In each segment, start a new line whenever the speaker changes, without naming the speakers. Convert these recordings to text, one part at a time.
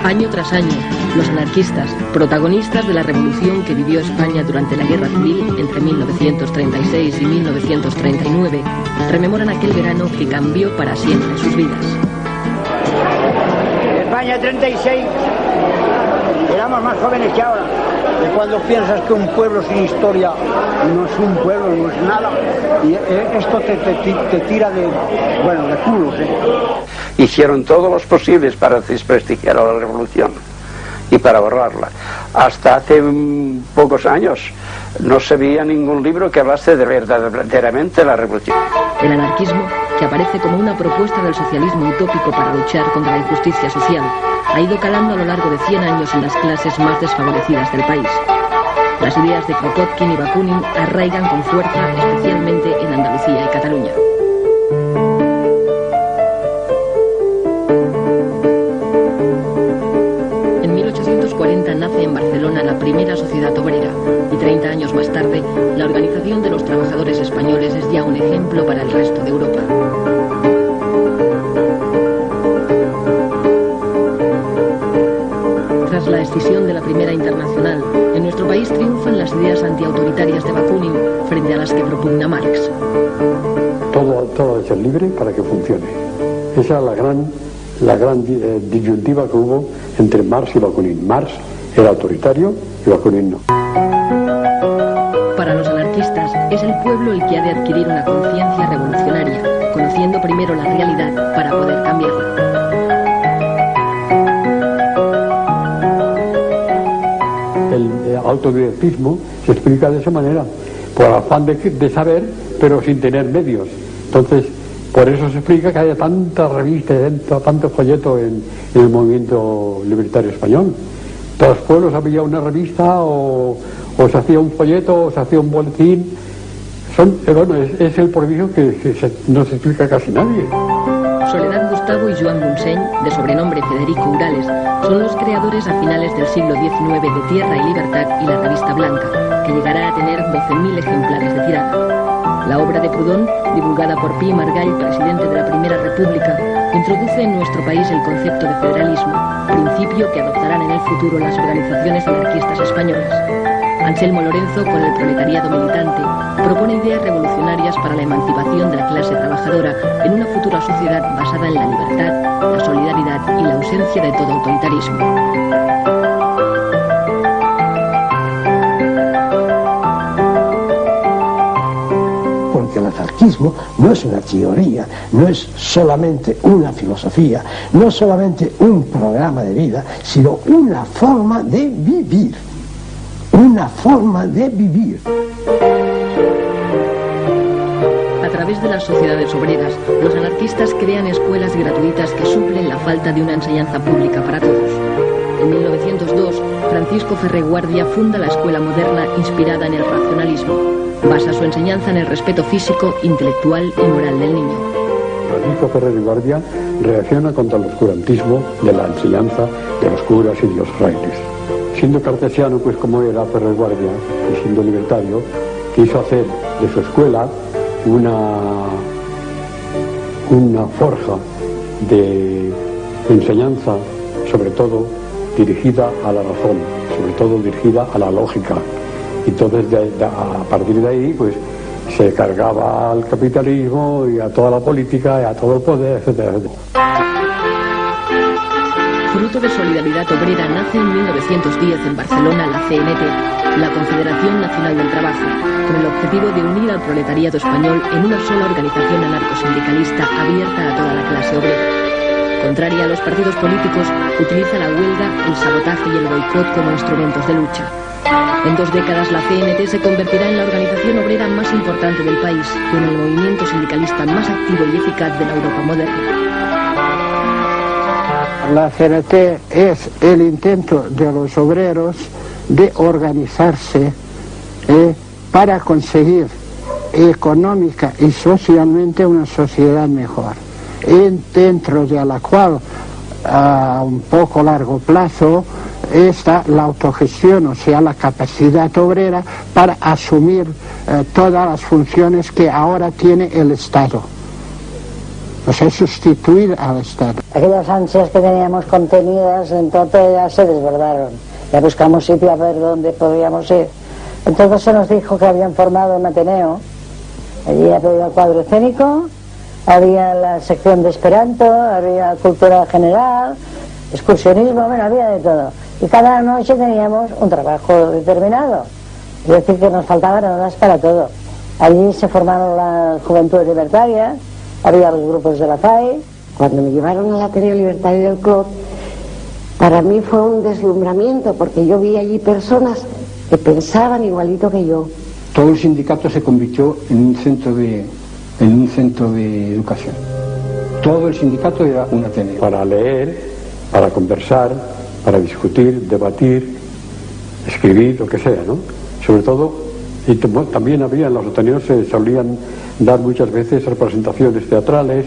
Año tras año, los anarquistas, protagonistas de la revolución que vivió España durante la Guerra Civil entre 1936 y 1939, rememoran aquel verano que cambió para siempre sus vidas.
España 36, éramos más jóvenes que ahora.
Y cuando piensas que un pueblo sin historia no es un pueblo, no es nada, y esto te tira de culos,
Hicieron todos los posibles para desprestigiar a la revolución y para borrarla. Hasta hace pocos años no se veía ningún libro que hablase de verdaderamente la revolución.
El anarquismo, que aparece como una propuesta del socialismo utópico para luchar contra la injusticia social, ha ido calando a lo largo de 100 años en las clases más desfavorecidas del país. Las ideas de Kropotkin y Bakunin arraigan con fuerza, especialmente en Andalucía y Cataluña. En 1840 nace en Barcelona la primera sociedad obrera y 30 años más tarde la Organización de los Trabajadores Españoles es ya un ejemplo para el resto de Europa. Tras la escisión de la Primera Internacional, en nuestro país triunfan las ideas antiautoritarias de Bakunin frente a las que propugna Marx.
Todo debe ser libre para que funcione. Esa es la gran disyuntiva que hubo entre Marx y Bakunin. Marx era autoritario y Bakunin no.
Para los anarquistas, es el pueblo el que ha de adquirir una conciencia revolucionaria, conociendo primero la realidad para poder cambiarla.
El autodidactismo se explica de esa manera, por afán de saber, pero sin tener medios. Entonces, por eso se explica que haya tanta revista, tanto folleto en el movimiento libertario español. Todos los pueblos había una revista o se hacía un folleto o se hacía un boletín. Es el prodigio que no se explica casi nadie.
Soledad Gustavo y Joan Montseny, de sobrenombre Federico Urales, son los creadores a finales del siglo XIX de Tierra y Libertad y la Revista Blanca, que llegará a tener 12.000 ejemplares de tirada. La obra de Proudhon, divulgada por Pi Margall, presidente de la Primera República, introduce en nuestro país el concepto de federalismo, principio que adoptarán en el futuro las organizaciones anarquistas españolas. Anselmo Lorenzo, con el proletariado militante, propone ideas revolucionarias para la emancipación de la clase trabajadora en una futura sociedad basada en la libertad, la solidaridad y la ausencia de todo autoritarismo.
Porque el anarquismo no es una teoría, no es solamente una filosofía, no es solamente un programa de vida, sino una forma de vivir. Una forma de vivir.
A través de las sociedades obreras, los anarquistas crean escuelas gratuitas que suplen la falta de una enseñanza pública para todos. En 1902, Francisco Ferrer Guardia funda la escuela moderna inspirada en el racionalismo. Basa su enseñanza en el respeto físico, intelectual y moral del niño.
Francisco Ferrer Guardia reacciona contra el oscurantismo de la enseñanza de los curas y de los frailes. Siendo cartesiano, pues como era Ferrer Guardia, y siendo libertario, quiso hacer de su escuela una forja de enseñanza, sobre todo dirigida a la razón, sobre todo dirigida a la lógica. Y entonces a partir de ahí, pues se cargaba al capitalismo y a toda la política y a todo el poder, etcétera, etcétera.
Fruto de Solidaridad Obrera nace en 1910 en Barcelona la CNT, la Confederación Nacional del Trabajo, con el objetivo de unir al proletariado español en una sola organización anarcosindicalista abierta a toda la clase obrera. Contraria a los partidos políticos, utiliza la huelga, el sabotaje y el boicot como instrumentos de lucha. En 2 décadas la CNT se convertirá en la organización obrera más importante del país y en el movimiento sindicalista más activo y eficaz de la Europa moderna.
La CNT es el intento de los obreros de organizarse para conseguir económica y socialmente una sociedad mejor, dentro de la cual a un poco largo plazo está la autogestión, o sea, la capacidad obrera para asumir todas las funciones que ahora tiene el Estado. o sea, sustituir al Estado.
Aquellas ansias que teníamos contenidas entonces ya se desbordaron. Ya buscamos sitio a ver dónde podríamos ir. Entonces se nos dijo que habían formado un Ateneo. Allí había el cuadro escénico, había la sección de Esperanto, había cultura general, excursionismo, bueno, había de todo. Y cada noche teníamos un trabajo determinado. Es decir, que nos faltaban horas para todo. Allí se formaron las Juventudes Libertarias, había los grupos de la FAI.
Cuando me llevaron al Ateneo Libertario del Clot, para mí fue un deslumbramiento, porque yo vi allí personas que pensaban igualito que yo.
Todo el sindicato se convirtió en un centro de educación. Todo el sindicato era un Ateneo. Para leer, para conversar, para discutir, debatir, escribir, lo que sea, ¿no? Sobre todo, y también había en los Ateneos se solían dar muchas veces representaciones teatrales,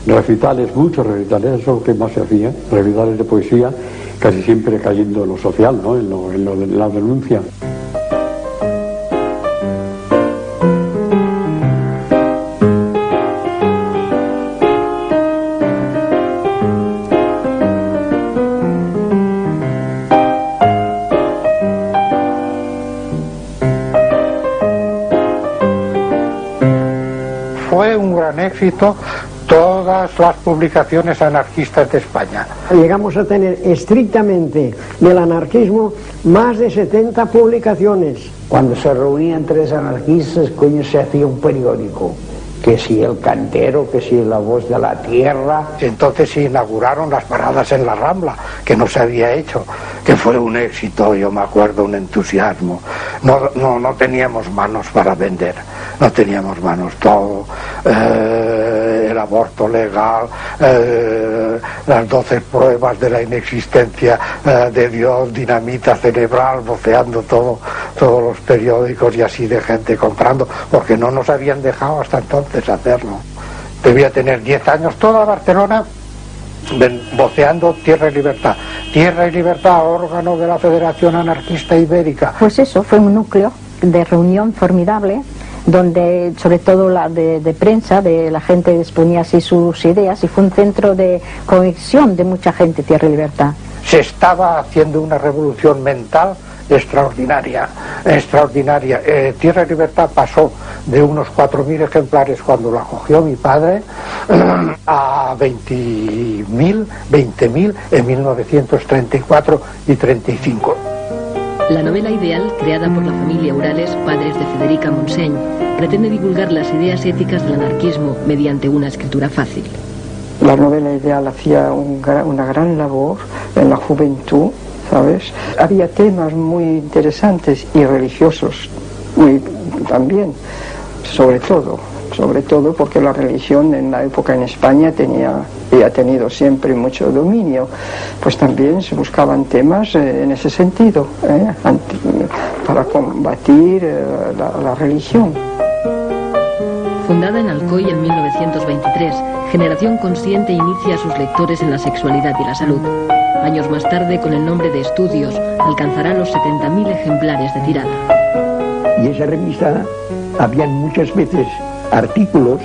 recitales, muchos recitales, eso es lo que más se hacía, recitales de poesía, casi siempre cayendo en lo social, ¿no? En la denuncia.
Fue un gran éxito todas las publicaciones anarquistas de España.
Llegamos a tener estrictamente del anarquismo más de 70 publicaciones.
Cuando se reunían tres anarquistas, coño, se hacía un periódico. Que si El Cantero, que si La Voz de la Tierra.
Entonces se inauguraron las paradas en la Rambla, que no se había hecho, que fue un éxito, yo me acuerdo, un entusiasmo. No teníamos manos para vender, no teníamos manos, todo, el aborto legal, las 12 pruebas de la inexistencia de Dios, dinamita cerebral, voceando todos los periódicos y así de gente comprando, porque no nos habían dejado hasta entonces hacerlo. Debía tener 10 años, toda Barcelona voceando Tierra y Libertad. Tierra y Libertad, órgano de la Federación Anarquista Ibérica.
Pues eso, fue un núcleo de reunión formidable, donde sobre todo la de prensa, de la gente exponía así sus ideas, y fue un centro de conexión de mucha gente, Tierra y Libertad.
Se estaba haciendo una revolución mental extraordinaria. Tierra y Libertad pasó de unos 4.000 ejemplares cuando la cogió mi padre a 20.000 en 1934 y 35.
La novela ideal, creada por la familia Urales, padres de Federica Montseny, pretende divulgar las ideas éticas del anarquismo mediante una escritura fácil.
La novela ideal hacía una gran labor en la juventud, ¿sabes? Había temas muy interesantes y religiosos también, sobre todo porque la religión en la época en España ha tenido siempre mucho dominio, pues también se buscaban temas en ese sentido, para combatir la religión.
Fundada en Alcoy en 1923, Generación Consciente inicia a sus lectores en la sexualidad y la salud. Años más tarde, con el nombre de Estudios, alcanzará los 70.000 ejemplares de tirada.
Y esa revista, habían muchas veces artículos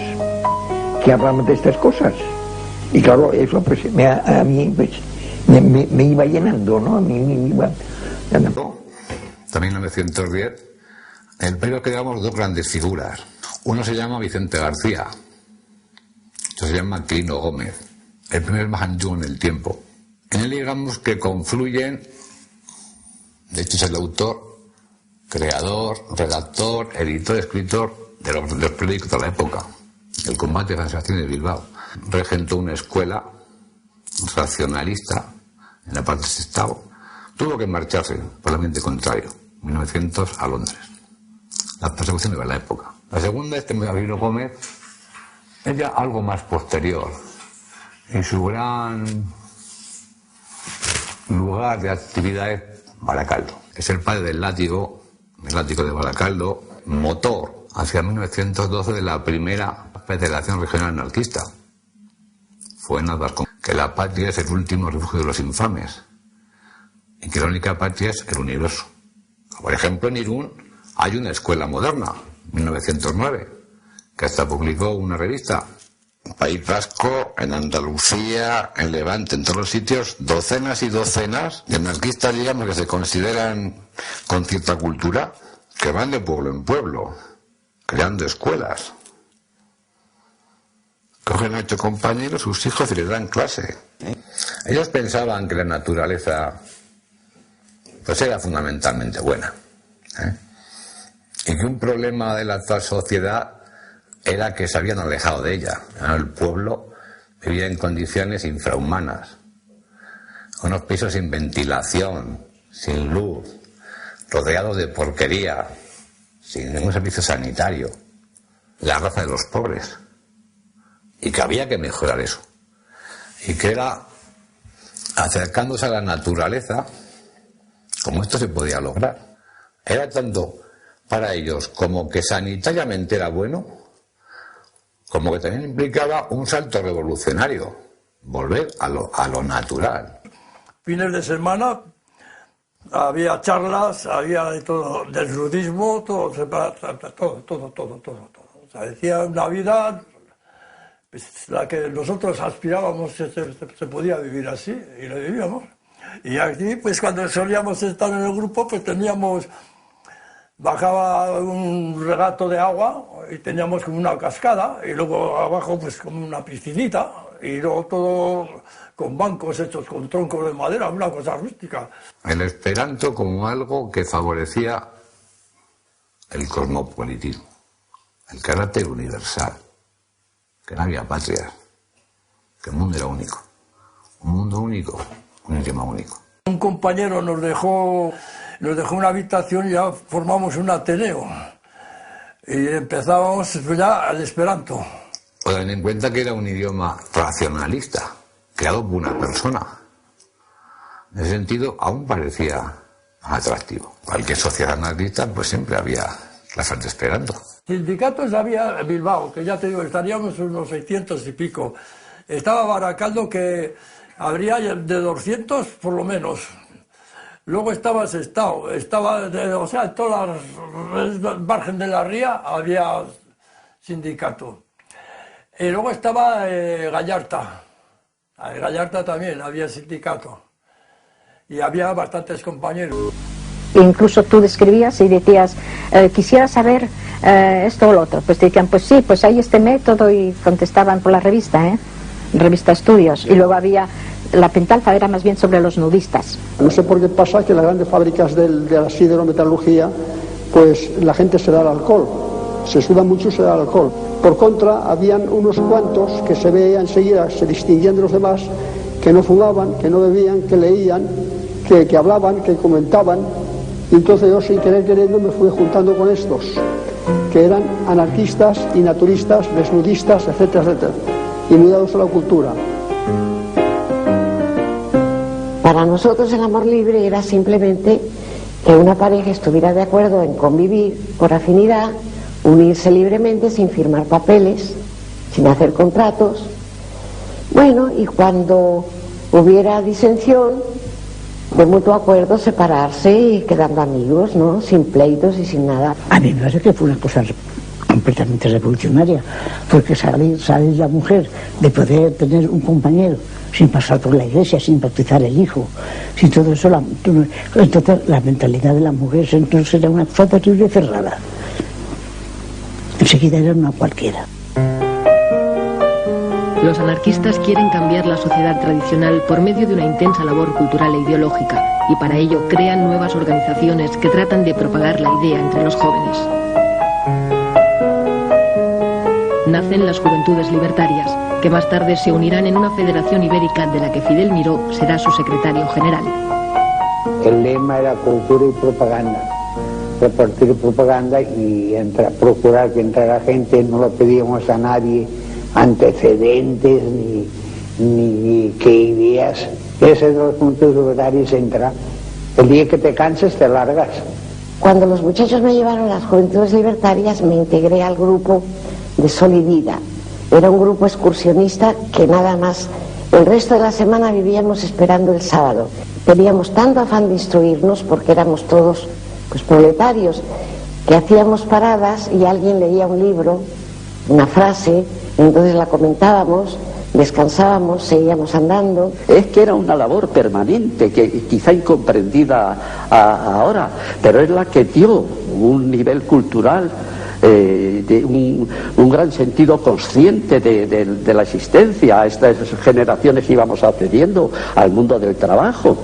que hablaban de estas cosas. Y claro, eso pues a mí pues, me iba llenando, ¿no? A mí me iba...
También en 1910, en el periódico creamos dos grandes figuras. Uno se llama Vicente García, otro se llama Quirino Gómez. El primero es más antiguo en el tiempo. En él digamos que confluyen, de hecho es el autor, creador, redactor, editor, escritor de los periódicos de la época. El Combate de San Sebastián de Bilbao. Regentó una escuela racionalista en la parte de Sestao. Tuvo que marcharse por el ambiente contrario, 1900 a Londres. Las persecuciones de la época. La segunda, Quirino Gómez, es ya algo más posterior. En su gran lugar de actividad es Baracaldo. Es el padre del látigo de Baracaldo, motor hacia 1912 de la primera Federación Regional Anarquista. Fue en Albarcón, que la patria es el último refugio de los infames y que la única patria es el universo. Por ejemplo, en Irún hay una escuela moderna, 1909, que hasta publicó una revista País Vasco, en Andalucía, en Levante, en todos los sitios, docenas y docenas de anarquistas, digamos, que se consideran con cierta cultura, que van de pueblo en pueblo, creando escuelas. Cogen a 8 compañeros, sus hijos, y les dan clase. Ellos pensaban que la naturaleza pues era fundamentalmente buena, y que un problema de la actual sociedad era que se habían alejado de ella. El pueblo vivía en condiciones infrahumanas, con unos pisos sin ventilación, sin luz, rodeados de porquería, sin ningún servicio sanitario, la raza de los pobres, y que había que mejorar eso, y que era acercándose a la naturaleza como esto se podía lograr. Era tanto para ellos como que sanitariamente era bueno, como que también implicaba un salto revolucionario, volver a lo natural.
Fines de semana había charlas, había de todo, del nudismo, todo. O sea, decía una vida, pues, la que nosotros aspirábamos, se podía vivir así, y lo vivíamos. Y aquí, pues cuando solíamos estar en el grupo, pues bajaba un regato de agua y teníamos como una cascada, y luego abajo pues como una piscinita, y luego todo con bancos hechos con troncos de madera, una cosa rústica.
El esperanto como algo que favorecía el cosmopolitismo, el carácter universal, que no había patrias, que el mundo era único, un mundo único, un idioma único.
Un compañero nos dejó una habitación y ya formamos un ateneo. Y empezábamos ya al esperanto.
Ten en cuenta que era un idioma racionalista, creado por una persona. En ese sentido, aún parecía atractivo. Cualquier sociedad anarquista, pues siempre había clases de esperanto.
Sindicatos había en Bilbao, que ya te digo, estaríamos unos 600 y pico. Estaba Baracaldo, que habría de 200 por lo menos. Luego estaba Sestao, o sea, en todas las margen de la ría había sindicato. Y luego estaba Gallarta. En Gallarta también había sindicato. Y había bastantes compañeros.
Incluso tú describías y decías, quisiera saber esto o lo otro. Pues te decían, pues sí, pues hay este método, y contestaban por la revista, revista Estudios. Y luego había, la Pentalfa era más bien sobre los nudistas.
No sé por qué pasa que en las grandes fábricas de la siderometalurgia, pues la gente se da al alcohol. Se suda mucho y se da al alcohol. Por contra, habían unos cuantos que se veían enseguida, se distinguían de los demás, que no fumaban, que no bebían, que leían, que hablaban, que comentaban. Y entonces yo, sin querer queriendo, me fui juntando con estos, que eran anarquistas y naturistas, desnudistas, etcétera, etcétera, y muy dados a la cultura.
Para nosotros el amor libre era simplemente que una pareja estuviera de acuerdo en convivir por afinidad, unirse libremente sin firmar papeles, sin hacer contratos. Bueno, y cuando hubiera disensión, de mutuo acuerdo, separarse y quedando amigos, ¿no? Sin pleitos y sin nada.
A mí me parece que fue una cosa completamente revolucionaria, porque salir la mujer de poder tener un compañero sin pasar por la iglesia, sin bautizar el hijo, sin todo eso, entonces la mentalidad de la mujer entonces era una cosa terrible cerrada. Enseguida era una cualquiera.
Los anarquistas quieren cambiar la sociedad tradicional por medio de una intensa labor cultural e ideológica, y para ello crean nuevas organizaciones que tratan de propagar la idea entre los jóvenes. Nacen las Juventudes Libertarias, que más tarde se unirán en una federación ibérica de la que Fidel Miró será su secretario general.
El lema era cultura y propaganda. Repartir propaganda y procurar que entrara gente, no lo pedíamos a nadie antecedentes ni qué ideas. Ese de los puntos libertarios entra. El día que te canses te largas.
Cuando los muchachos me llevaron a las Juventudes Libertarias, me integré al grupo de Sol y Vida. Era un grupo excursionista que nada más el resto de la semana vivíamos esperando el sábado. Teníamos tanto afán de instruirnos, porque éramos todos pues proletarios, que hacíamos paradas y alguien leía un libro, una frase, Entonces la comentábamos, descansábamos, seguíamos andando.
Es que era una labor permanente, que quizá incomprendida ahora, pero es la que dio un nivel cultural, de un gran sentido consciente de la existencia a estas generaciones que íbamos accediendo al mundo del trabajo.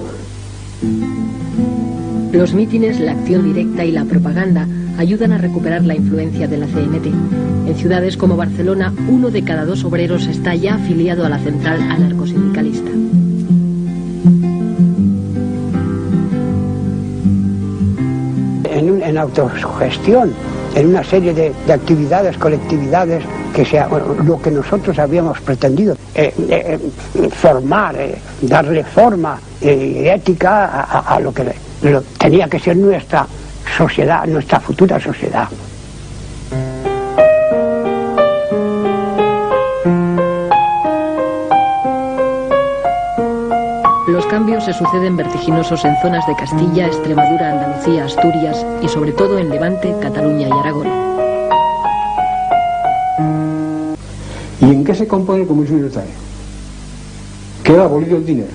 Los mítines, la acción directa y la propaganda ayudan a recuperar la influencia de la CNT. En ciudades como Barcelona, 1 de cada 2 obreros está ya afiliado a la central anarcosindicalista.
En autogestión, en una serie de actividades, colectividades, que sea lo que nosotros habíamos pretendido, formar, darle forma y ética a lo que tenía que ser nuestra sociedad, nuestra futura sociedad.
Los cambios se suceden vertiginosos en zonas de Castilla, Extremadura, Andalucía, Asturias y sobre todo en Levante, Cataluña y Aragón.
¿Y en qué se compone el comunismo libertario? Queda abolido el dinero.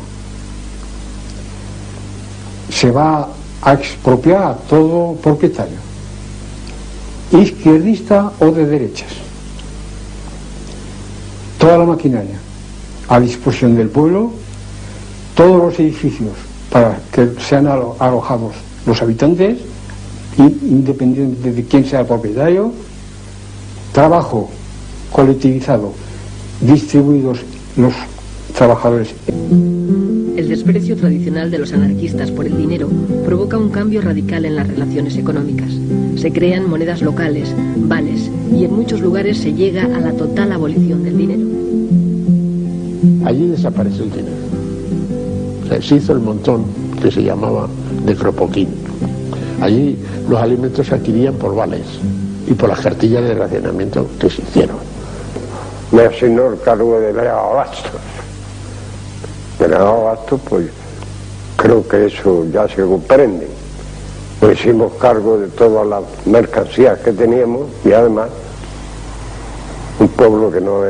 Se va a expropiar a todo propietario, izquierdista o de derechas. Toda la maquinaria a disposición del pueblo, todos los edificios para que sean alojados los habitantes, independientemente de quién sea el propietario, trabajo colectivizado, distribuidos los trabajadores.
El desprecio tradicional de los anarquistas por el dinero provoca un cambio radical en las relaciones económicas. Se crean monedas locales, vales, y en muchos lugares se llega a la total abolición del dinero.
Allí desapareció el dinero. O sea, se hizo el montón que se llamaba de Cropoquín. Allí los alimentos se adquirían por vales y por las cartillas de racionamiento que se hicieron.
Me asignó el cargo de delegado Abastos. Delegado Abastos, pues creo que eso ya se comprende. Pues hicimos cargo de todas las mercancías que teníamos y además un pueblo que no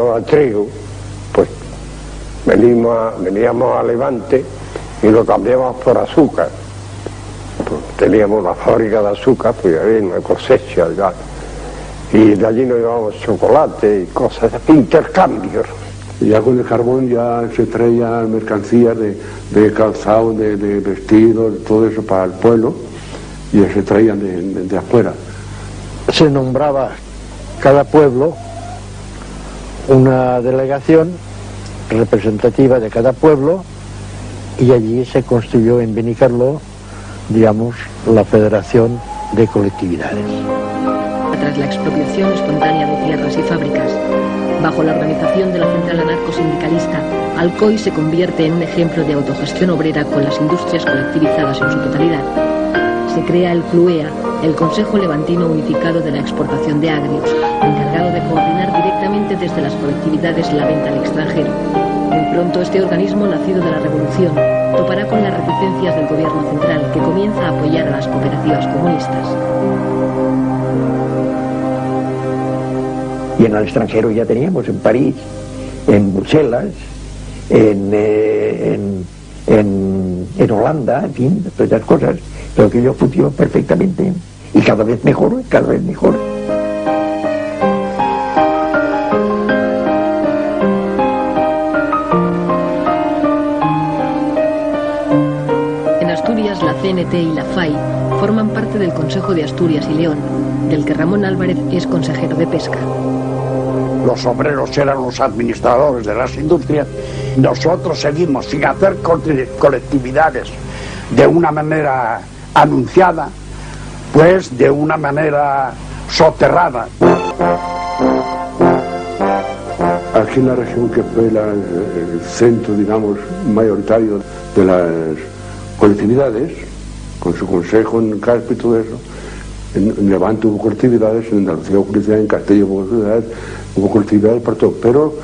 da trigo, pues veníamos a Levante y lo cambiamos por azúcar. Pues teníamos una fábrica de azúcar, pues había una cosecha ya. Y de allí nos llevábamos chocolate y cosas, intercambios.
Y ya con el carbón ya se traían mercancías de calzado, de vestidos, todo eso para el pueblo, y ya se traían de afuera.
Se nombraba cada pueblo una delegación representativa de cada pueblo, y allí se construyó en Benicarló, digamos, la Federación de Colectividades.
Tras la expropiación espontánea de tierras y fábricas, bajo la organización de la Central Anarcosindicalista, Alcoy se convierte en un ejemplo de autogestión obrera con las industrias colectivizadas en su totalidad. Se crea el CLUEA, el Consejo Levantino Unificado de la Exportación de Agrios, encargado de coordinar directamente desde las colectividades la venta al extranjero. Muy pronto este organismo, nacido de la Revolución, topará con las reticencias del gobierno central, que comienza a apoyar a las cooperativas comunistas.
Y en el extranjero ya teníamos, en París, en Bruselas, en Holanda, en fin, todas esas cosas, pero que yo funcionó perfectamente y cada vez mejor, cada vez mejor.
En Asturias, la CNT y la FAI forman parte del Consejo de Asturias y León, del que Ramón Álvarez es consejero de Pesca.
Los obreros eran los administradores de las industrias. Nosotros seguimos sin hacer colectividades de una manera anunciada, pues de una manera soterrada.
Aquí en la región, que fue el centro, digamos, mayoritario de las colectividades, con su consejo en Caspe y todo eso, en Levante hubo colectividades, en Andalucía hubo colectividades, en Castilla hubo colectividades por todo, pero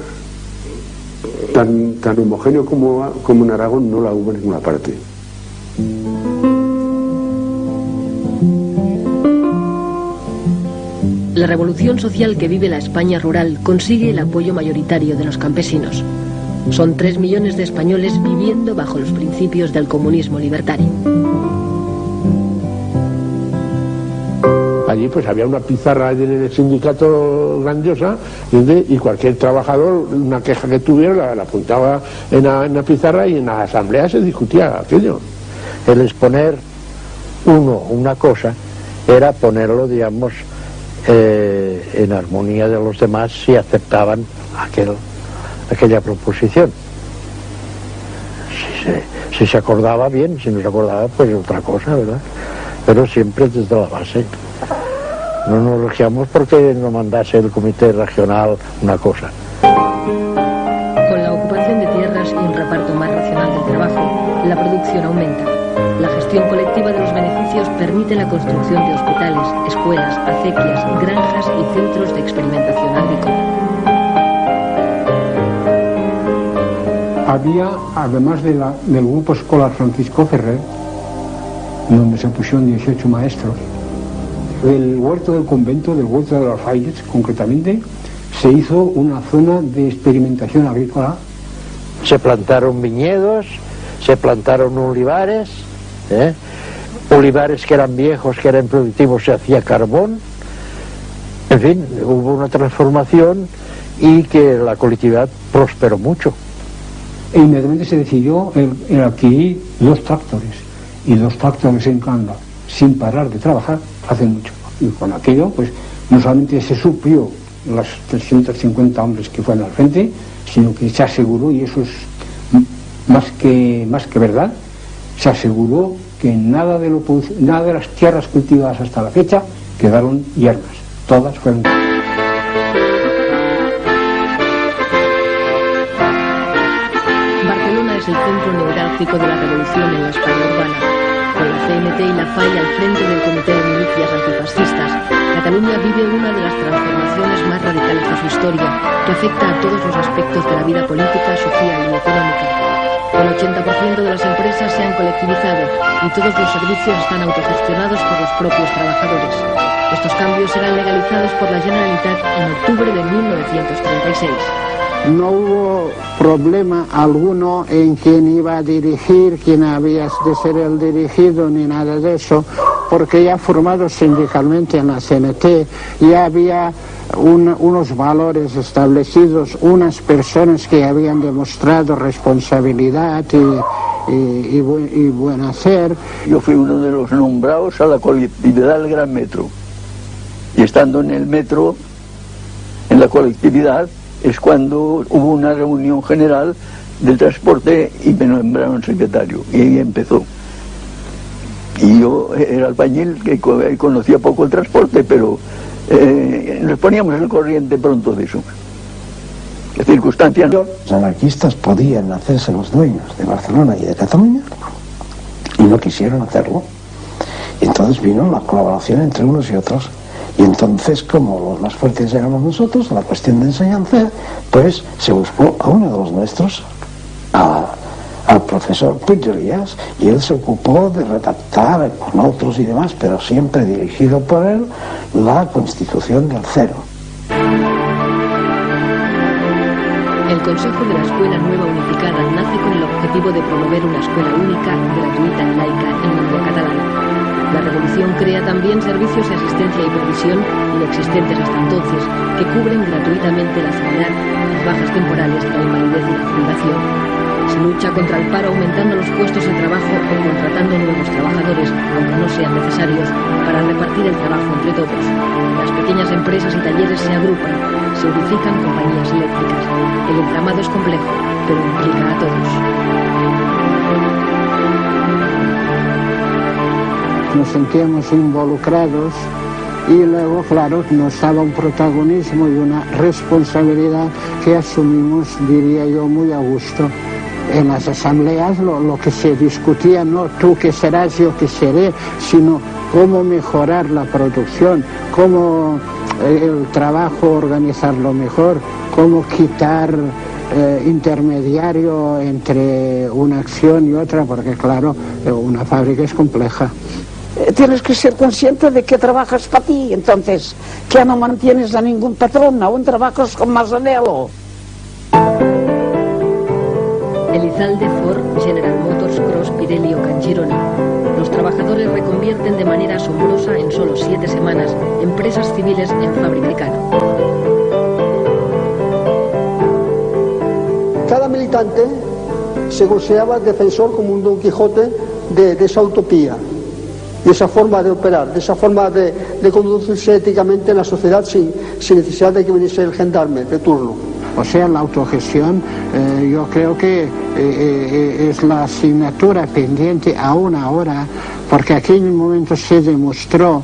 tan homogéneo como en Aragón no la hubo en ninguna parte.
La revolución social que vive la España rural consigue el apoyo mayoritario de los campesinos. Son 3 millones de españoles viviendo bajo los principios del comunismo libertario.
Allí pues había una pizarra en el sindicato grandiosa y cualquier trabajador, una queja que tuviera, la apuntaba en la pizarra y en la asamblea se discutía aquello.
El exponer una cosa era ponerlo, digamos, en armonía de los demás si aceptaban aquella proposición. Si se acordaba bien, si no se acordaba pues otra cosa, ¿verdad? Pero siempre desde la base. No nos elogiamos porque no mandase el comité regional una cosa.
Con la ocupación de tierras y un reparto más racional del trabajo, la producción aumenta. La gestión colectiva de los beneficios permite la construcción de hospitales, escuelas, acequias, granjas y centros de experimentación agrícola.
Había, además del grupo escolar Francisco Ferrer, donde se pusieron 18 maestros, del huerto del convento, del huerto de los frailes, concretamente, se hizo una zona de experimentación agrícola.
Se plantaron viñedos, se plantaron olivares, olivares que eran viejos, que eran productivos, se hacía carbón. En fin, hubo una transformación y que la colectividad prosperó mucho.
E inmediatamente se decidió el adquirir 2 tractores, y 2 tractores en Canadá, sin parar de trabajar, hace mucho. Y con aquello, pues, no solamente se suplió las 350 hombres que fueron al frente, sino que se aseguró, y eso es más que verdad, se aseguró que nada de las tierras cultivadas hasta la fecha quedaron yermas, todas fueron.
Barcelona es el centro neurálgico de la revolución en la España urbana. Con la CNT y la FAI al frente del Comité de Milicias Antifascistas, Cataluña vive una de las transformaciones más radicales de su historia, que afecta a todos los aspectos de la vida política, social y económica. El 80% de las empresas se han colectivizado y todos los servicios están autogestionados por los propios trabajadores. Estos cambios serán legalizados por la Generalitat en octubre de 1936.
No hubo problema alguno en quién iba a dirigir, quién había de ser el dirigido, ni nada de eso, porque ya formados sindicalmente en la CNT, ya había unos valores establecidos, unas personas que habían demostrado responsabilidad y buen hacer.
Yo fui uno de los nombrados a la colectividad del Gran Metro, y estando en el metro, en la colectividad, es cuando hubo una reunión general del transporte y me nombraron secretario, y ahí empezó. Y yo era albañil que conocía poco el transporte, pero nos poníamos al corriente pronto de eso. ¿Qué circunstancias?
Los anarquistas podían hacerse los dueños de Barcelona y de Cataluña y no quisieron hacerlo. Y entonces vino la colaboración entre unos y otros. Y entonces, como los más fuertes éramos nosotros, la cuestión de enseñanza, pues se buscó a uno de los nuestros, al profesor Puig de Elías, y él se ocupó de redactar con otros y demás, pero siempre dirigido por él, la Constitución del Cero.
El Consejo de la Escuela Nueva Unificada nace con el objetivo de promover una escuela única, gratuita y laica en lengua catalana. La revolución crea también servicios de asistencia y provisión inexistentes hasta entonces, que cubren gratuitamente la sanidad, las bajas temporales de la invalidez y la jubilación. Se lucha contra el paro aumentando los puestos de trabajo o contratando nuevos trabajadores, aunque no sean necesarios, para repartir el trabajo entre todos. Las pequeñas empresas y talleres se agrupan, se unifican compañías eléctricas. El entramado es complejo, pero implica a todos.
Nos sentíamos involucrados y luego, claro, nos daba un protagonismo y una responsabilidad que asumimos, diría yo, muy a gusto. En las asambleas lo que se discutía, no tú que serás, yo que seré, sino cómo mejorar la producción, cómo el trabajo organizarlo mejor, cómo quitar intermediario entre una acción y otra, porque claro, una fábrica es compleja.
tienes que ser consciente de que trabajas para ti, entonces, que ya no mantienes a ningún patrón, aún trabajas con más anhelo.
Elizalde, Ford, General Motors, Cross, Pirelli o Canchironi. Los trabajadores reconvierten de manera asombrosa en solo 7 semanas empresas civiles en fábrica de cano.
Cada militante se consideraba defensor como un Don Quijote de esa utopía, de esa forma de operar, de esa forma de conducirse éticamente en la sociedad sin necesidad de que viniese el gendarme de turno.
O sea, la autogestión yo creo que es la asignatura pendiente aún ahora, porque aquí en un momento se demostró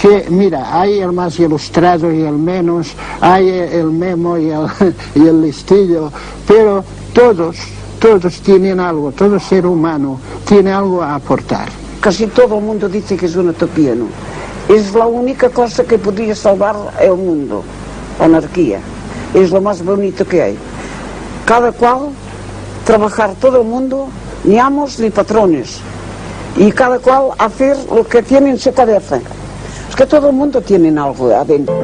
que, mira, hay el más ilustrado y el menos, hay el memo y el listillo, pero todos tienen algo, todo ser humano tiene algo a aportar.
Casi todo el mundo dice que es una utopía, ¿no? Es la única cosa que podría salvar el mundo, la anarquía. Es lo más bonito que hay. Cada cual, trabajar todo el mundo, ni amos ni patrones. Y cada cual hacer lo que tiene en su cabeza. Es que todo el mundo tiene algo adentro.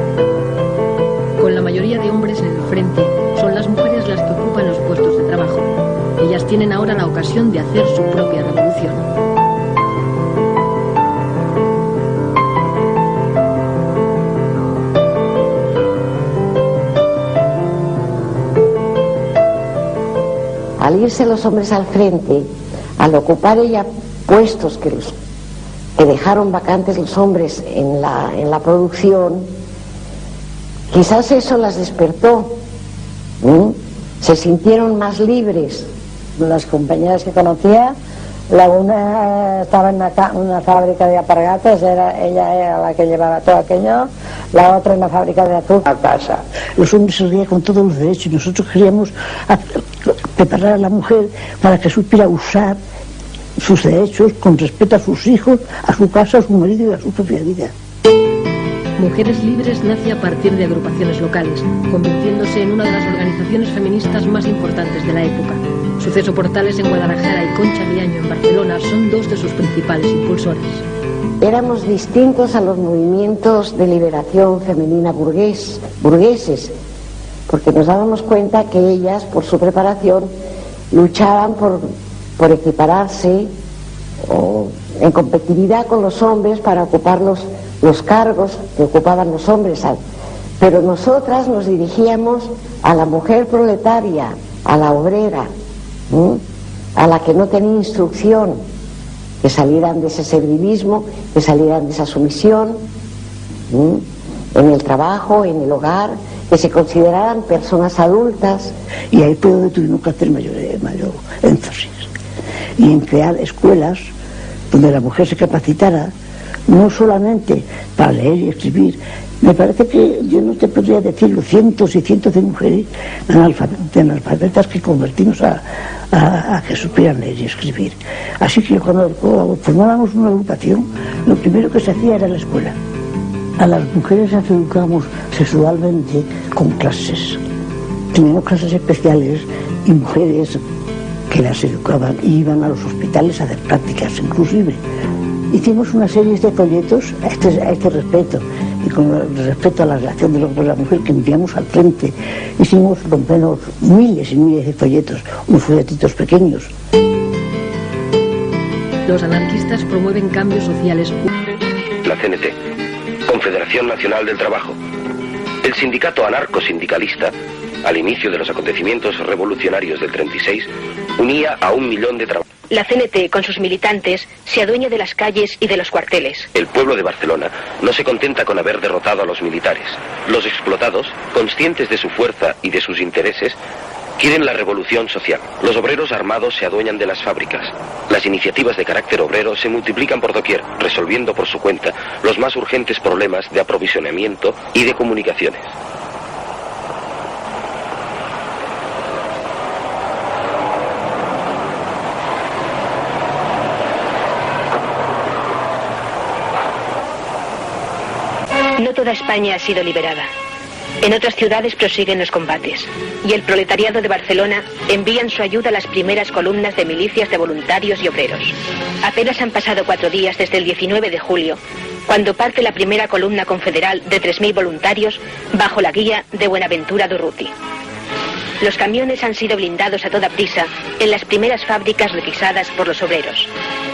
Con la mayoría de hombres en el frente, son las mujeres las que ocupan los puestos de trabajo. Ellas tienen ahora la ocasión de hacer su propia revolución.
Al irse los hombres al frente, al ocupar ella puestos que dejaron vacantes los hombres en la producción, quizás eso las despertó, se sintieron más libres.
Las compañeras que conocía, la una estaba en una fábrica de alpargatas, ella era la que llevaba todo aquello, la otra en una fábrica de azúcar.
A casa. Los hombres se rían con todos los derechos y nosotros queríamos preparar a la mujer para que supiera usar sus derechos con respeto a sus hijos, a su casa, a su marido y a su propia vida.
Mujeres Libres nace a partir de agrupaciones locales, convirtiéndose en una de las organizaciones feministas más importantes de la época. Suceso Portales en Guadalajara y Concha Viaño en Barcelona son dos de sus principales impulsores.
Éramos distintos a los movimientos de liberación femenina burgueses, porque nos dábamos cuenta que ellas, por su preparación, luchaban por equipararse o en competitividad con los hombres para ocupar los cargos que ocupaban los hombres. Pero nosotras nos dirigíamos a la mujer proletaria, a la obrera, a la que no tenía instrucción, que salieran de ese servilismo, que salieran de esa sumisión, en el trabajo, en el hogar, que se consideraran personas adultas.
Y ahí fue donde tuvimos que hacer mayor énfasis, y en crear escuelas donde la mujer se capacitara, no solamente para leer y escribir. Me parece que yo no te podría decirlo, cientos y cientos de mujeres analfabetas que convertimos a que supieran leer y escribir. Así que cuando formábamos una agrupación, lo primero que se hacía era la escuela. A las mujeres las educábamos sexualmente con clases. Teníamos clases especiales y mujeres que las educaban y iban a los hospitales a hacer prácticas inclusive. Hicimos una serie de folletos a este respecto, y con respecto a la relación del hombre y la mujer que enviamos al frente, hicimos por lo menos miles y miles de folletos, unos folletitos pequeños.
Los anarquistas promueven cambios sociales.
La CNT, Confederación Nacional del Trabajo. El sindicato anarcosindicalista, al inicio de los acontecimientos revolucionarios del 36, unía a 1 millón de trabajadores.
La CNT, con sus militantes, se adueña de las calles y de los cuarteles.
El pueblo de Barcelona no se contenta con haber derrotado a los militares. Los explotados, conscientes de su fuerza y de sus intereses, quieren la revolución social. Los obreros armados se adueñan de las fábricas. Las iniciativas de carácter obrero se multiplican por doquier, resolviendo por su cuenta los más urgentes problemas de aprovisionamiento y de comunicaciones.
No toda España ha sido liberada. En otras ciudades prosiguen los combates, y el proletariado de Barcelona envía en su ayuda a las primeras columnas de milicias de voluntarios y obreros. Apenas han pasado 4 días desde el 19 de julio, cuando parte la primera columna confederal de 3.000 voluntarios bajo la guía de Buenaventura Durruti. Los camiones han sido blindados a toda prisa en las primeras fábricas requisadas por los obreros.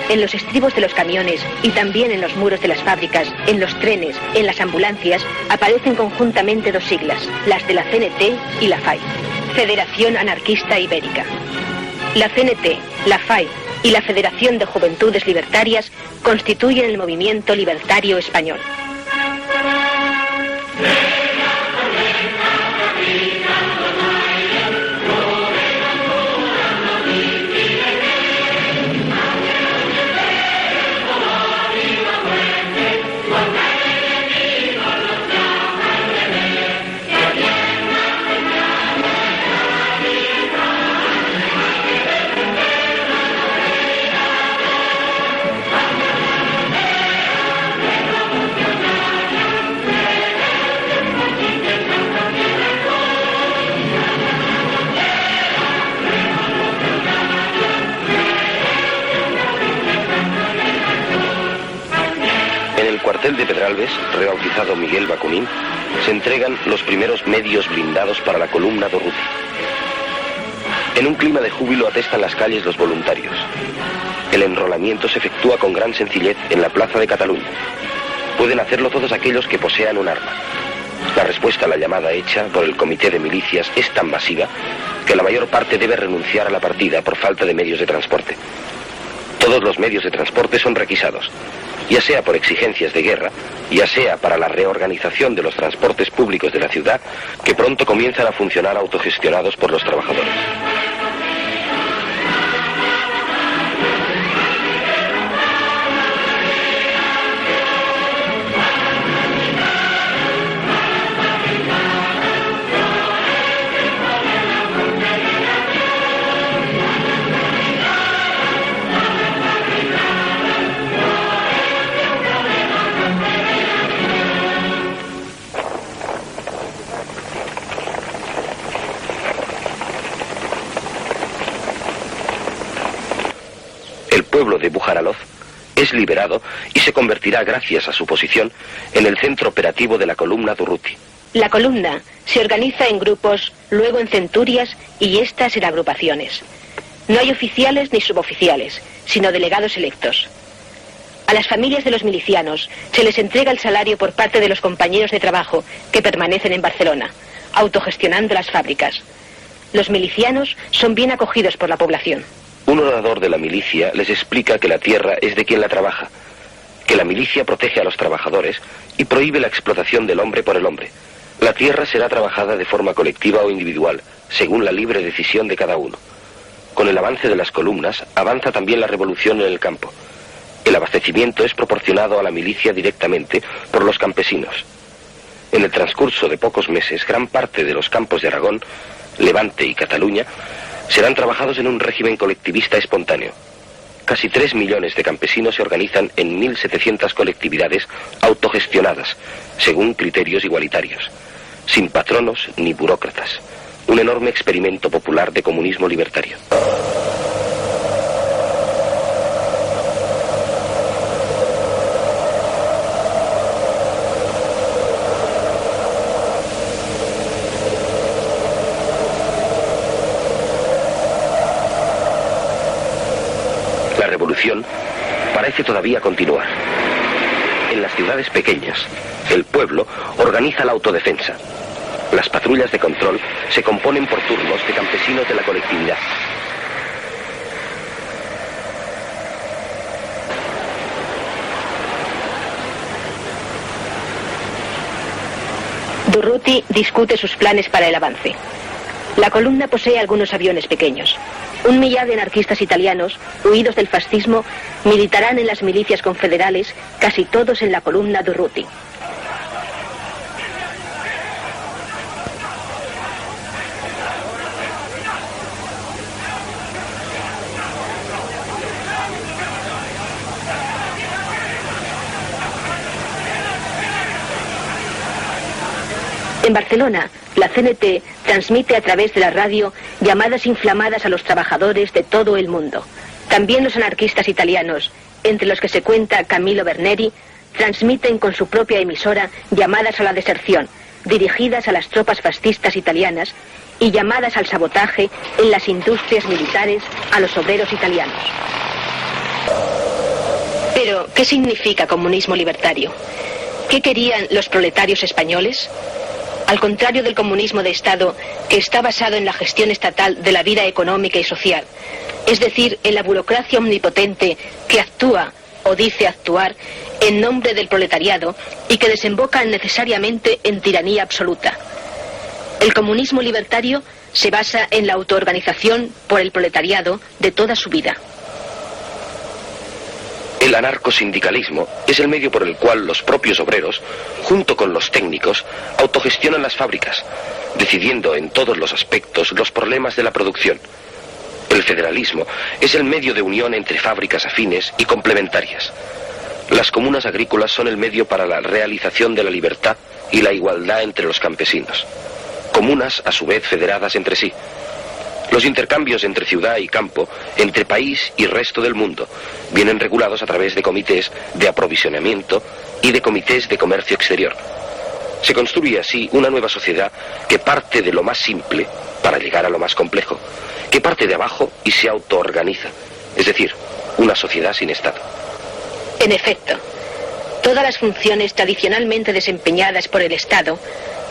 En los estribos de los camiones y también en los muros de las fábricas, en los trenes, en las ambulancias, aparecen conjuntamente 2 siglas, las de la CNT y la FAI, Federación Anarquista Ibérica. La CNT, la FAI y la Federación de Juventudes Libertarias constituyen el movimiento libertario español.
En el cuartel de Pedralbes, rebautizado Miguel Bacunín, se entregan los primeros medios blindados para la columna Durruti. En un clima de júbilo atestan las calles los voluntarios. El enrolamiento se efectúa con gran sencillez en la plaza de Cataluña. Pueden hacerlo todos aquellos que posean un arma. La respuesta a la llamada hecha por el comité de milicias es tan masiva que la mayor parte debe renunciar a la partida por falta de medios de transporte. Todos los medios de transporte son requisados, ya sea por exigencias de guerra, ya sea para la reorganización de los transportes públicos de la ciudad, que pronto comienzan a funcionar autogestionados por los trabajadores. El pueblo de Bujaralov es liberado y se convertirá, gracias a su posición, en el centro operativo de la columna Durruti.
La columna se organiza en grupos, luego en centurias y estas en agrupaciones. No hay oficiales ni suboficiales, sino delegados electos. A las familias de los milicianos se les entrega el salario por parte de los compañeros de trabajo que permanecen en Barcelona, autogestionando las fábricas. Los milicianos son bien acogidos por la población.
Un orador de la milicia les explica que la tierra es de quien la trabaja, que la milicia protege a los trabajadores y prohíbe la explotación del hombre por el hombre. La tierra será trabajada de forma colectiva o individual, según la libre decisión de cada uno. Con el avance de las columnas, avanza también la revolución en el campo. El abastecimiento es proporcionado a la milicia directamente por los campesinos. En el transcurso de pocos meses, gran parte de los campos de Aragón, Levante y Cataluña serán trabajados en un régimen colectivista espontáneo. Casi 3 millones de campesinos se organizan en 1.700 colectividades autogestionadas, según criterios igualitarios, sin patronos ni burócratas. Un enorme experimento popular de comunismo libertario. La revolución parece todavía continuar. En las ciudades pequeñas, el pueblo organiza la autodefensa. Las patrullas de control se componen por turnos de campesinos de la colectividad.
Durruti discute sus planes para el avance. La columna posee algunos aviones pequeños. 1 millar de anarquistas italianos, huidos del fascismo, militarán en las milicias confederales, casi todos en la columna Durruti. En Barcelona, la CNT transmite a través de la radio llamadas inflamadas a los trabajadores de todo el mundo. También los anarquistas italianos, entre los que se cuenta Camillo Berneri, transmiten con su propia emisora llamadas a la deserción, dirigidas a las tropas fascistas italianas y llamadas al sabotaje en las industrias militares a los obreros italianos. Pero, ¿qué significa comunismo libertario? ¿Qué querían los proletarios españoles? Al contrario del comunismo de Estado, que está basado en la gestión estatal de la vida económica y social, es decir, en la burocracia omnipotente que actúa o dice actuar en nombre del proletariado y que desemboca necesariamente en tiranía absoluta. El comunismo libertario se basa en la autoorganización por el proletariado de toda su vida.
El anarcosindicalismo es el medio por el cual los propios obreros, junto con los técnicos, autogestionan las fábricas, decidiendo en todos los aspectos los problemas de la producción. El federalismo es el medio de unión entre fábricas afines y complementarias. Las comunas agrícolas son el medio para la realización de la libertad y la igualdad entre los campesinos. Comunas, a su vez, federadas entre sí. Los intercambios entre ciudad y campo, entre país y resto del mundo, vienen regulados a través de comités de aprovisionamiento y de comités de comercio exterior. Se construye así una nueva sociedad que parte de lo más simple para llegar a lo más complejo, que parte de abajo y se autoorganiza, es decir, una sociedad sin Estado.
En efecto, todas las funciones tradicionalmente desempeñadas por el Estado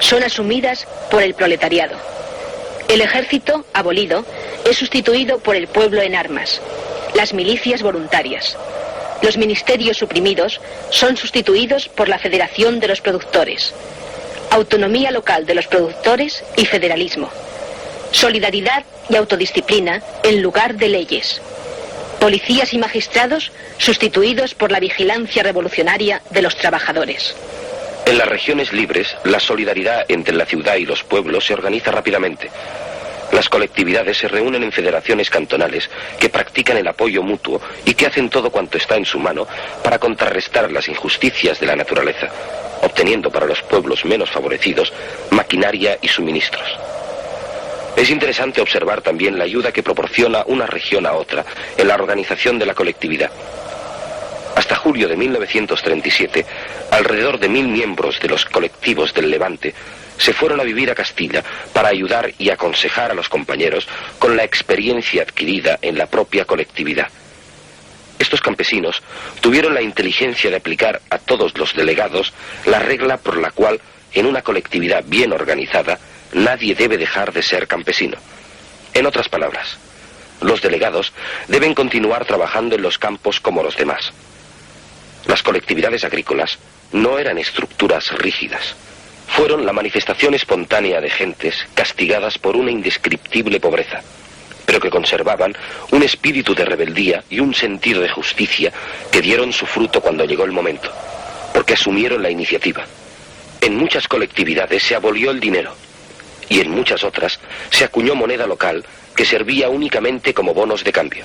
son asumidas por el proletariado. El ejército, abolido, es sustituido por el pueblo en armas, las milicias voluntarias. Los ministerios suprimidos son sustituidos por la Federación de los Productores. Autonomía local de los productores y federalismo. Solidaridad y autodisciplina en lugar de leyes. Policías y magistrados sustituidos por la vigilancia revolucionaria de los trabajadores.
En las regiones libres, la solidaridad entre la ciudad y los pueblos se organiza rápidamente. Las colectividades se reúnen en federaciones cantonales que practican el apoyo mutuo y que hacen todo cuanto está en su mano para contrarrestar las injusticias de la naturaleza, obteniendo para los pueblos menos favorecidos maquinaria y suministros. Es interesante observar también la ayuda que proporciona una región a otra en la organización de la colectividad. Hasta julio de 1937, alrededor de 1000 miembros de los colectivos del Levante se fueron a vivir a Castilla para ayudar y aconsejar a los compañeros con la experiencia adquirida en la propia colectividad. Estos campesinos tuvieron la inteligencia de aplicar a todos los delegados la regla por la cual, en una colectividad bien organizada, nadie debe dejar de ser campesino. En otras palabras, los delegados deben continuar trabajando en los campos como los demás. Las colectividades agrícolas no eran estructuras rígidas. Fueron la manifestación espontánea de gentes castigadas por una indescriptible pobreza, pero que conservaban un espíritu de rebeldía y un sentido de justicia que dieron su fruto cuando llegó el momento, porque asumieron la iniciativa. En muchas colectividades se abolió el dinero, y en muchas otras se acuñó moneda local que servía únicamente como bonos de cambio.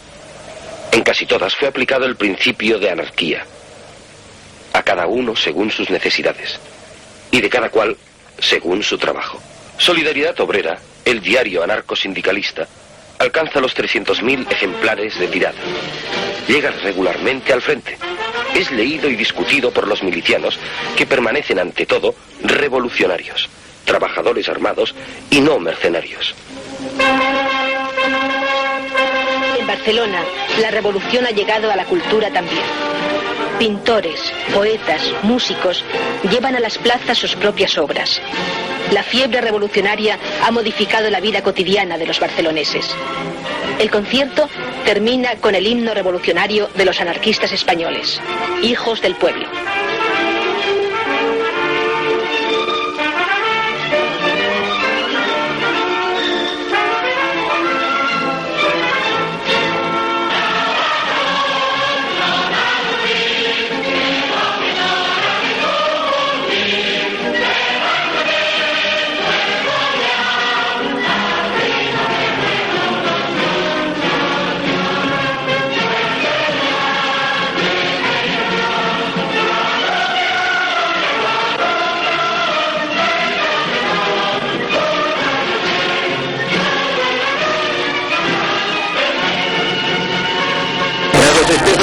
En casi todas fue aplicado el principio de anarquía, a cada uno según sus necesidades, y de cada cual según su trabajo. Solidaridad Obrera, el diario anarcosindicalista, alcanza los 300.000 ejemplares de tirada. Llega regularmente al frente. Es leído y discutido por los milicianos, que permanecen ante todo revolucionarios, trabajadores armados y no mercenarios.
En Barcelona, la revolución ha llegado a la cultura también. Pintores, poetas, músicos llevan a las plazas sus propias obras. La fiebre revolucionaria ha modificado la vida cotidiana de los barceloneses. El concierto termina con el himno revolucionario de los anarquistas españoles, Hijos del Pueblo.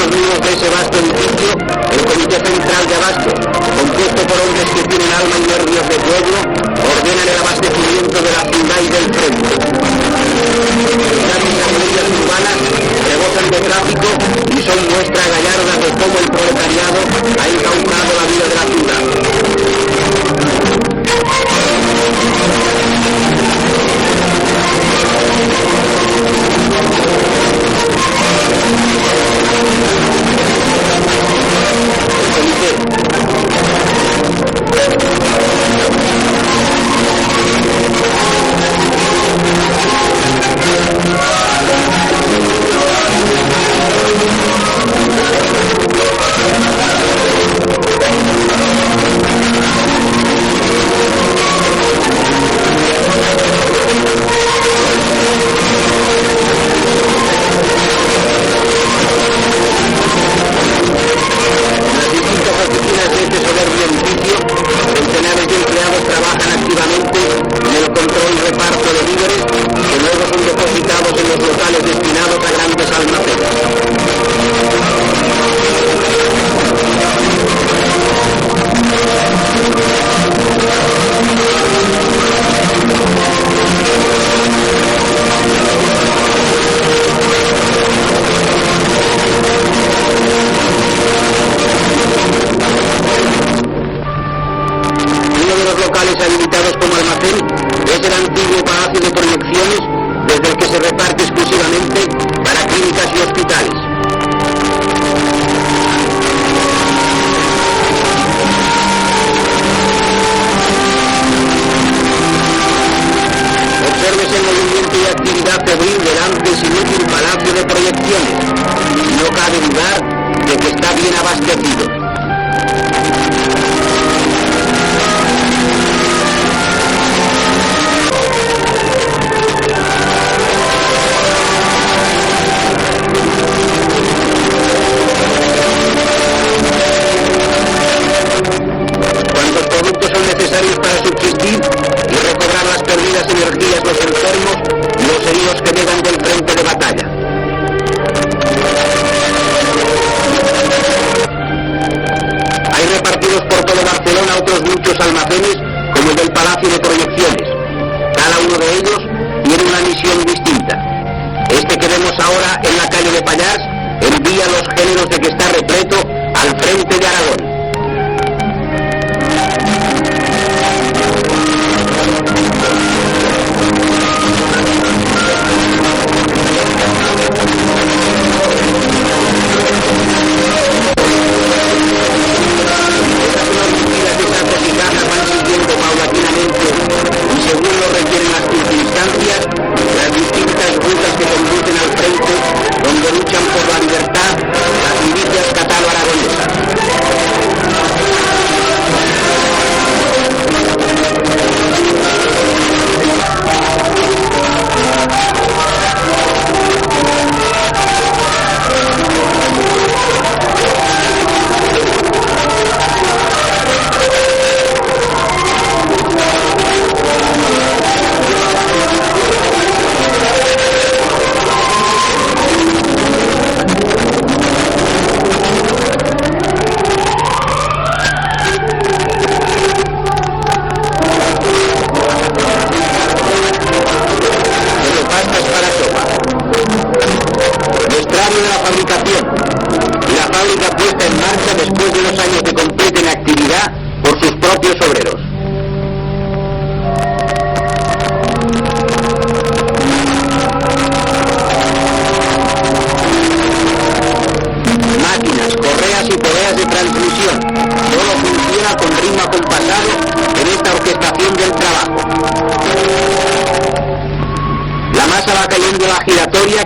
los muros de ese vasto edificio, el Comité Central de Abasto, compuesto por hombres que tienen alma y nervios de pueblo, ordenan el abastecimiento de la ciudad y del frente. Las avenidas urbanas rebosan de tráfico y son muestra gallarda de cómo el proletariado ha incaucado la vida de la ciudad.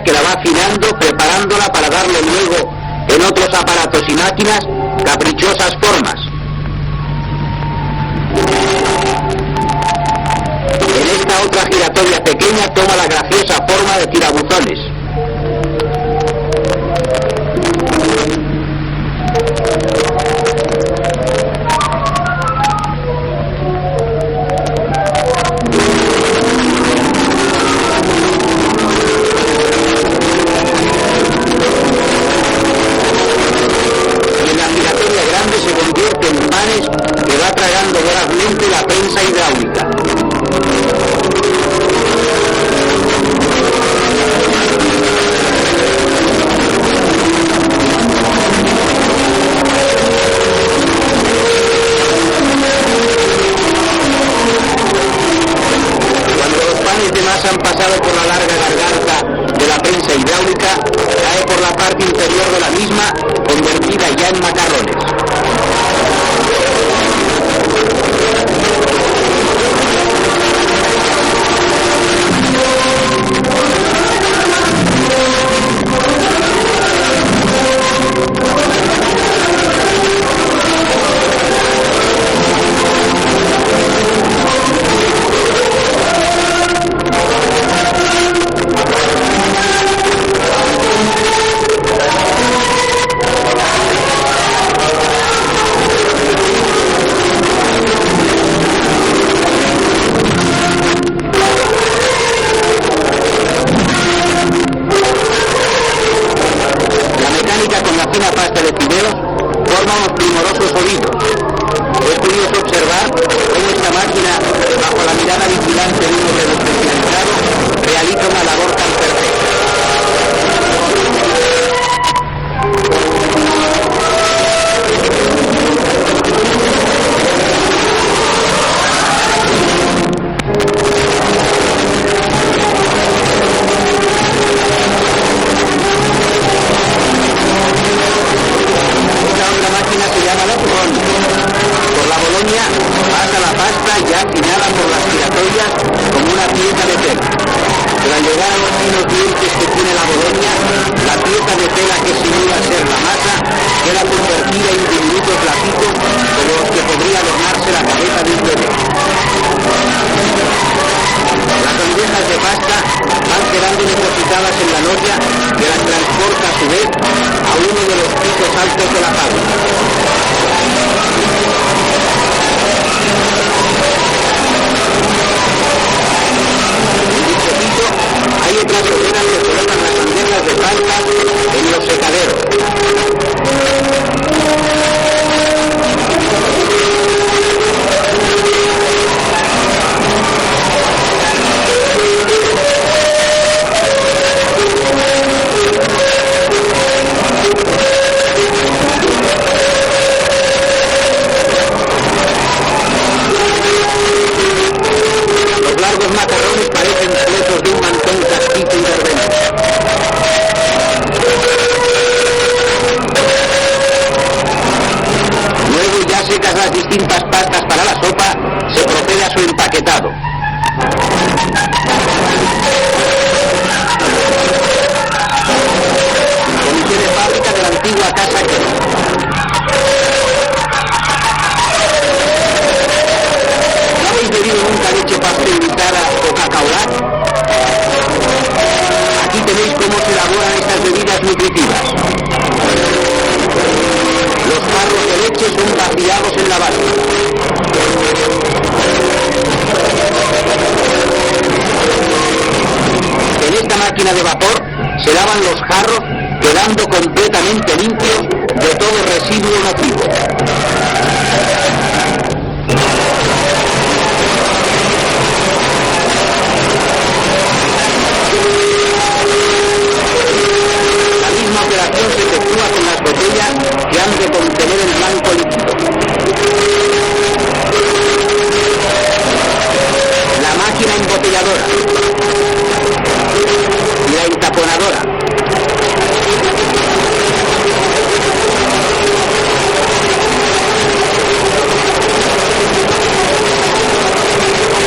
que la va afinando, preparándola para darle luego en otros aparatos y máquinas caprichosas formas. En esta otra giratoria pequeña toma la graciosa forma de tirabuzones. tragando vorazmente la prensa hidráulica. De masa han pasado por la larga garganta de la prensa hidráulica, cae por la parte interior de la misma, convertida ya en macarrones. De vapor se lavan los jarros, quedando completamente limpios de todo residuo nocivo. La misma operación se efectúa con las botellas que han de contener el blanco líquido. La máquina embotelladora, la entaponadora,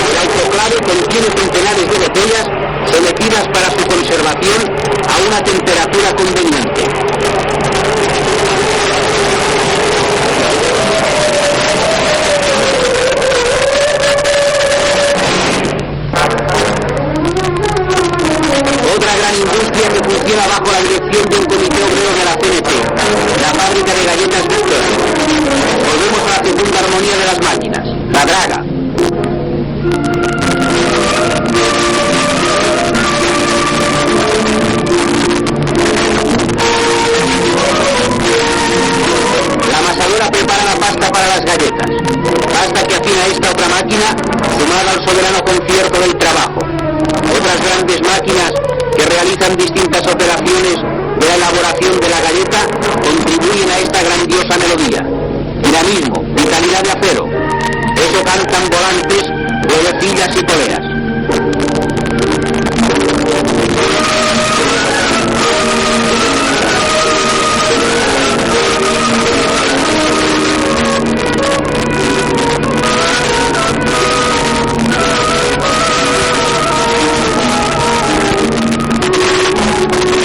el autoclave contiene centenares de botellas sometidas para su conservación a una temperatura conveniente. Otra gran industria que funciona máquina sumada al soberano concierto del trabajo. Otras grandes máquinas que realizan distintas operaciones de la elaboración de la galleta contribuyen a esta grandiosa melodía. Dinamismo, vitalidad de acero. Eso cantan volantes, ruedecillas y poleas.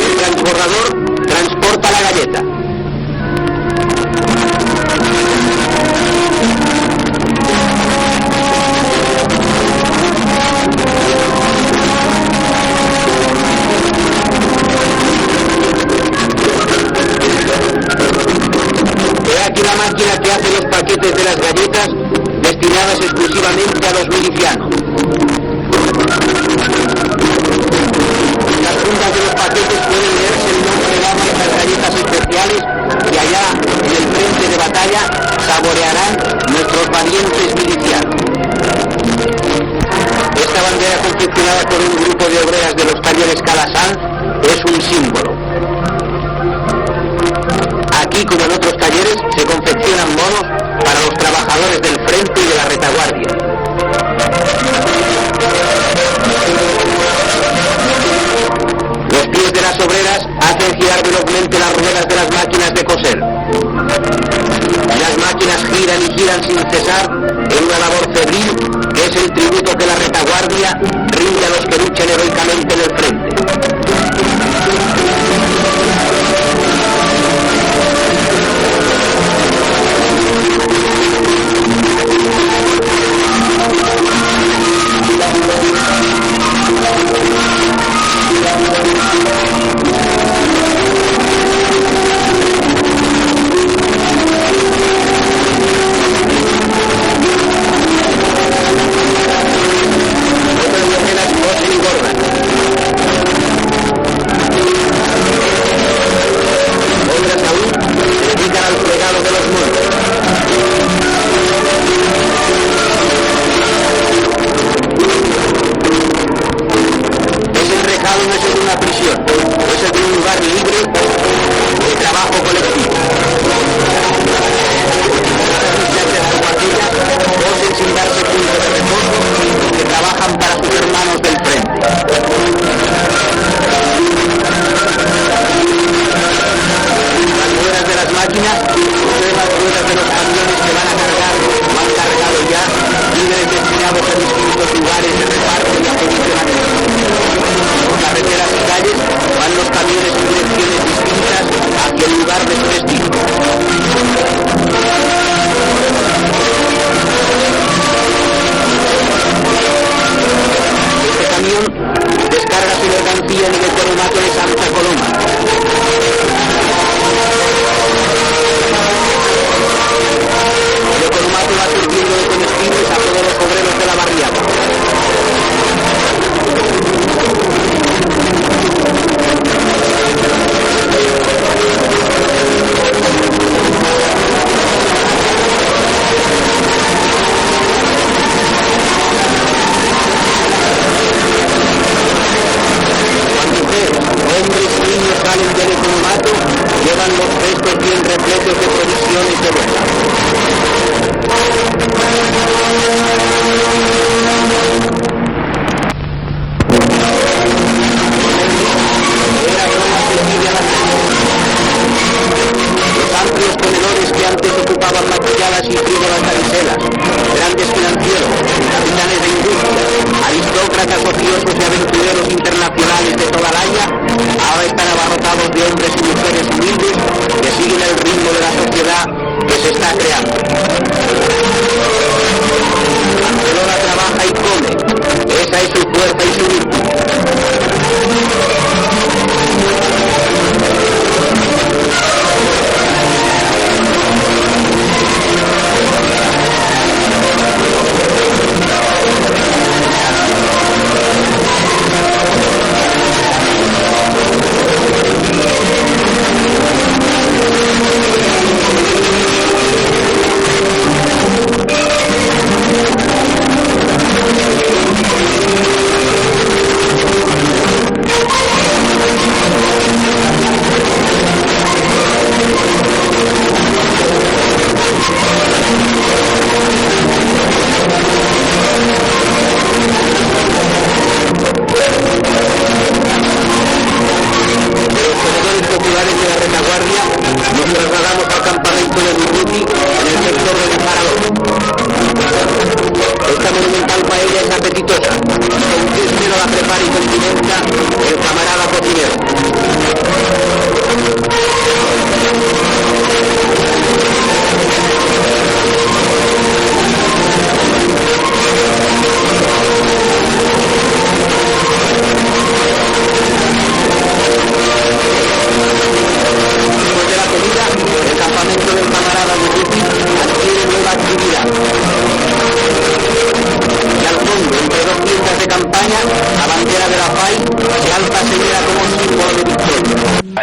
El transbordador transporta la galleta. La máquina que hace los paquetes de las galletas destinadas exclusivamente a los milicianos. Las fundas de los paquetes pueden leerse el nombre dado a estas galletas especiales y allá en el frente de batalla saborearán nuestros valientes milicianos. Esta bandera confeccionada por un grupo de obreras de los talleres Calasanz es un símbolo. Aquí, como en otros talleres, se confeccionan monos para los trabajadores del frente y de la retaguardia. Los pies de las obreras hacen girar velozmente las ruedas de las máquinas de coser. Las máquinas giran y giran sin cesar en una labor febril que es el tributo que la retaguardia rinde a los que luchan heroicamente en el frente.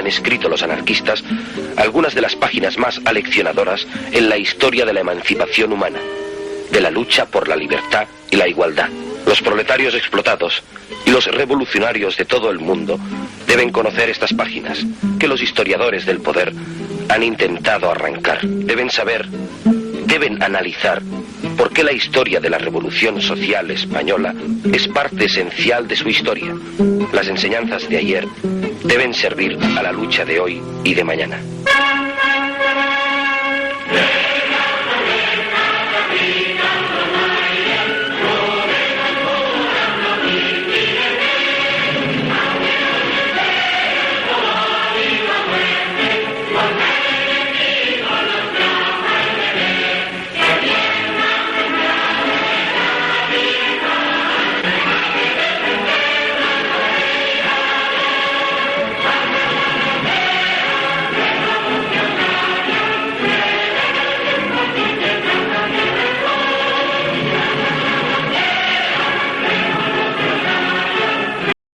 escrito los anarquistas algunas de las páginas más aleccionadoras en la historia de la emancipación humana, de la lucha por la libertad y la igualdad. Los proletarios explotados y los revolucionarios de todo el mundo deben conocer estas páginas que los historiadores del poder han intentado arrancar. Deben saber, deben analizar por qué la historia de la Revolución Social Española es parte esencial de su historia. Las enseñanzas de ayer deben servir a la lucha de hoy y de mañana.